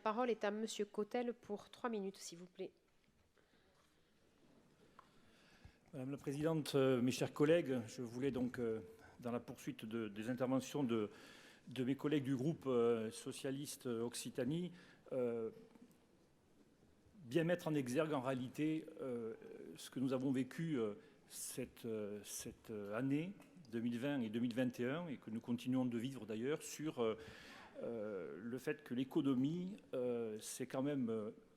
La parole est à Monsieur Cottel pour 3 minutes, s'il vous plaît. Madame la Présidente, mes chers collègues, je voulais donc, dans la poursuite des interventions de mes collègues du groupe socialiste Occitanie, bien mettre en exergue en réalité ce que nous avons vécu cette année 2020 et 2021 et que nous continuons de vivre d'ailleurs sur le fait que l'économie s'est quand même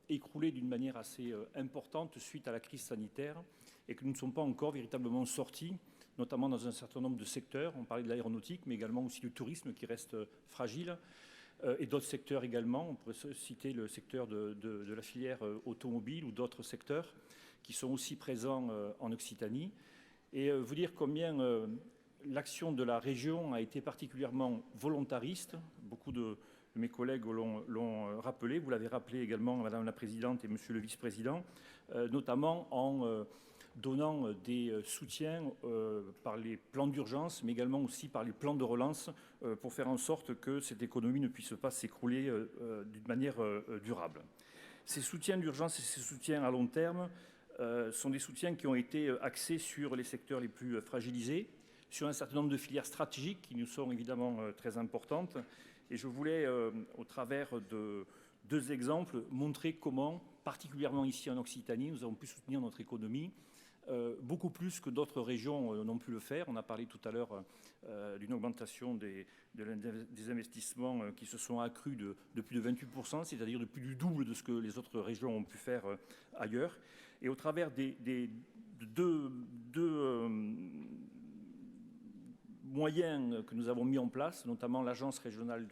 écroulée d'une manière assez importante suite à la crise sanitaire et que nous ne sommes pas encore véritablement sortis, notamment dans un certain nombre de secteurs. On parlait de l'aéronautique, mais également aussi du tourisme qui reste fragile et d'autres secteurs également. On pourrait citer le secteur de la filière automobile ou d'autres secteurs qui sont aussi présents en Occitanie. Et vous dire combien l'action de la région a été particulièrement volontariste. Beaucoup de mes collègues l'ont rappelé. Vous l'avez rappelé également, Madame la Présidente et Monsieur le Vice-président, notamment en donnant des soutiens par les plans d'urgence, mais également aussi par les plans de relance pour faire en sorte que cette économie ne puisse pas s'écrouler d'une manière durable. Ces soutiens d'urgence et ces soutiens à long terme sont des soutiens qui ont été axés sur les secteurs les plus fragilisés, sur un certain nombre de filières stratégiques qui nous sont évidemment très importantes. Et je voulais, au travers de 2 exemples, montrer comment, particulièrement ici en Occitanie, nous avons pu soutenir notre économie beaucoup plus que d'autres régions n'ont pu le faire. On a parlé tout à l'heure d'une augmentation des investissements qui se sont accrus de plus de 28%, c'est-à-dire de plus du double de ce que les autres régions ont pu faire ailleurs. Et au travers des deux moyens que nous avons mis en place, notamment l'Agence régionale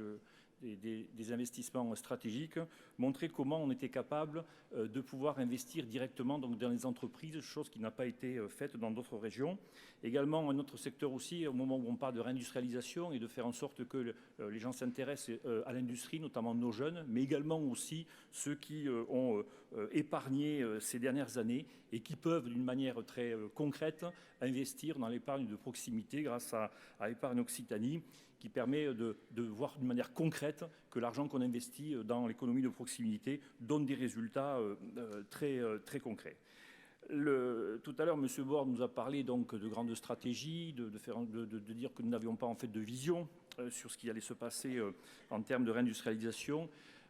des investissements stratégiques, montrer comment on était capable de pouvoir investir directement donc, dans les entreprises, chose qui n'a pas été faite dans d'autres régions. Également, un autre secteur aussi, au moment où on parle de réindustrialisation et de faire en sorte que les gens s'intéressent à l'industrie, notamment nos jeunes, mais également aussi ceux qui ont épargné ces dernières années et qui peuvent, d'une manière très concrète, investir dans l'épargne de proximité grâce à Épargne Occitanie, qui permet de voir d'une manière concrète que l'argent qu'on investit dans l'économie de proximité donne des résultats très concrets. Tout à l'heure, M. Borne nous a parlé donc de grandes stratégies, de dire que nous n'avions pas en fait de vision sur ce qui allait se passer en termes de réindustrialisation.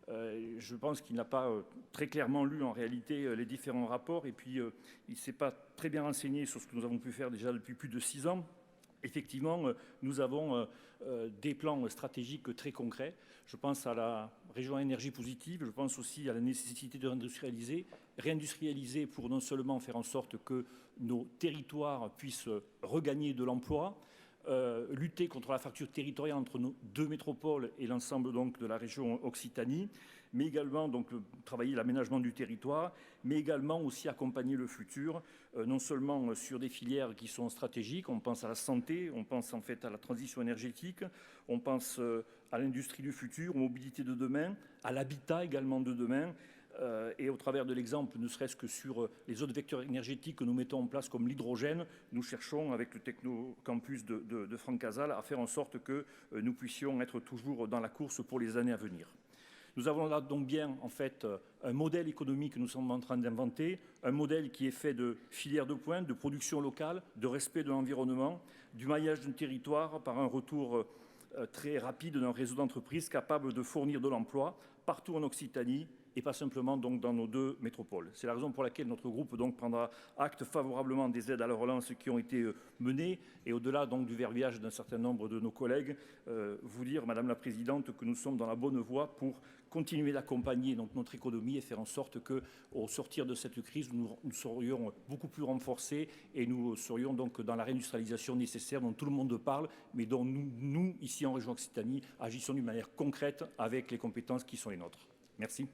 Je pense qu'il n'a pas très clairement lu en réalité les différents rapports et puis il ne s'est pas très bien renseigné sur ce que nous avons pu faire déjà depuis plus de 6 ans. Effectivement, nous avons des plans stratégiques très concrets. Je pense à la région à énergie positive, je pense aussi à la nécessité de réindustrialiser pour non seulement faire en sorte que nos territoires puissent regagner de l'emploi, lutter contre la fracture territoriale entre nos 2 métropoles et l'ensemble donc de la région Occitanie, mais également donc travailler l'aménagement du territoire, mais également aussi accompagner le futur, non seulement sur des filières qui sont stratégiques, on pense à la santé, on pense en fait à la transition énergétique, on pense à l'industrie du futur, aux mobilités de demain, à l'habitat également de demain, et au travers de l'exemple, ne serait-ce que sur les autres vecteurs énergétiques que nous mettons en place comme l'hydrogène, nous cherchons avec le Technocampus de Franck Casal à faire en sorte que nous puissions être toujours dans la course pour les années à venir. Nous avons là donc bien en fait un modèle économique que nous sommes en train d'inventer, un modèle qui est fait de filières de pointe, de production locale, de respect de l'environnement, du maillage d'un territoire par un retour très rapide d'un réseau d'entreprises capable de fournir de l'emploi partout en Occitanie et pas simplement donc dans nos 2 métropoles. C'est la raison pour laquelle notre groupe donc prendra acte favorablement des aides à la relance qui ont été menées et au-delà donc du verbiage d'un certain nombre de nos collègues, vous dire, Madame la Présidente, que nous sommes dans la bonne voie pour continuer d'accompagner donc notre économie et faire en sorte qu'au sortir de cette crise, nous serions beaucoup plus renforcés et nous serions donc dans la réindustrialisation nécessaire dont tout le monde parle, mais dont nous ici en région Occitanie, agissons d'une manière concrète avec les compétences qui sont les nôtres. Merci.